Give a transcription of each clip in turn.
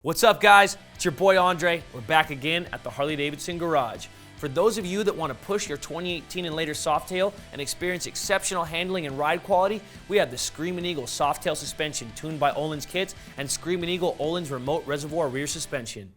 What's up, guys? It's your boy Andre. We're back again at the Harley-Davidson garage. For those of you that want to push your 2018 and later Softail and experience exceptional handling and ride quality, we have the Screamin Eagle Softail suspension tuned by Ohlins kits and Screamin Eagle Ohlins remote reservoir rear suspension.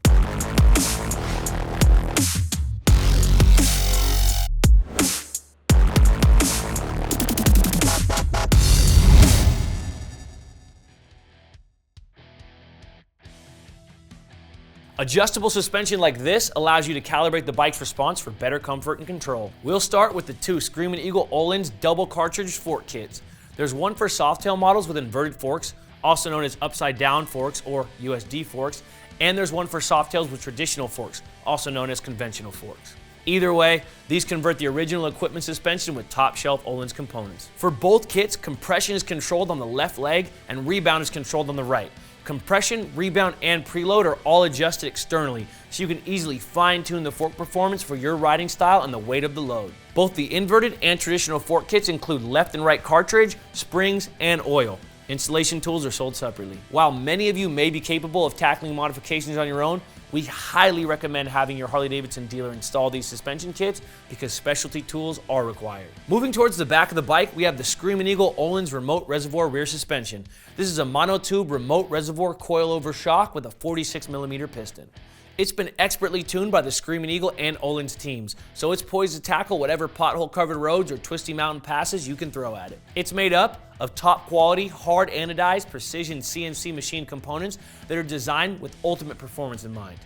Adjustable suspension like this allows you to calibrate the bike's response for better comfort and control. We'll start with the two Screamin Eagle Ohlins double cartridge fork kits. There's one for Softail models with inverted forks, also known as upside down forks or USD forks, and there's one for Softails with traditional forks, also known as conventional forks. Either way, these convert the original equipment suspension with top shelf Ohlins components. For both kits, compression is controlled on the left leg and rebound is controlled on the right. Compression, rebound, and preload are all adjusted externally, so you can easily fine-tune the fork performance for your riding style and the weight of the load. Both the inverted and traditional fork kits include left and right cartridge, springs, and oil. Installation tools are sold separately. While many of you may be capable of tackling modifications on your own, we highly recommend having your Harley-Davidson dealer install these suspension kits because specialty tools are required. Moving towards the back of the bike, we have the Screamin Eagle Ohlins remote reservoir rear suspension. This is a monotube remote reservoir coil-over shock with a 46mm piston. It's been expertly tuned by the Screamin Eagle and Ohlins teams, so it's poised to tackle whatever pothole-covered roads or twisty mountain passes you can throw at it. It's made up of top-quality, hard anodized, precision CNC machine components that are designed with ultimate performance in mind.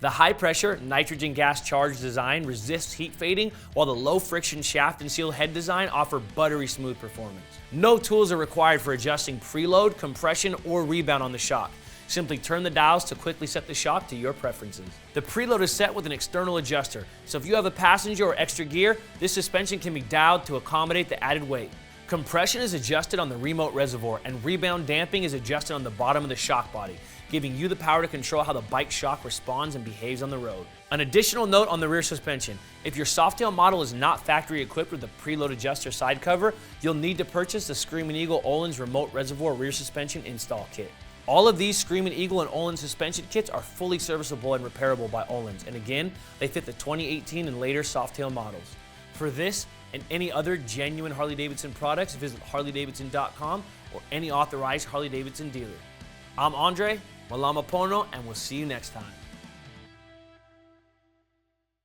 The high-pressure, nitrogen gas-charged design resists heat fading, while the low-friction shaft and seal head design offer buttery smooth performance. No tools are required for adjusting preload, compression, or rebound on the shock. Simply turn the dials to quickly set the shock to your preferences. The preload is set with an external adjuster, so if you have a passenger or extra gear, this suspension can be dialed to accommodate the added weight. Compression is adjusted on the remote reservoir, and rebound damping is adjusted on the bottom of the shock body, giving you the power to control how the bike shock responds and behaves on the road. An additional note on the rear suspension: if your Softail model is not factory equipped with the preload adjuster side cover, you'll need to purchase the Screamin Eagle Ohlins remote reservoir rear suspension install kit. All of these Screamin Eagle and Ohlins suspension kits are fully serviceable and repairable by Ohlins, and again, they fit the 2018 and later Softail models. For this and any other genuine Harley-Davidson products, visit harleydavidson.com or any authorized Harley-Davidson dealer. I'm Andre, Malama Pono, and we'll see you next time.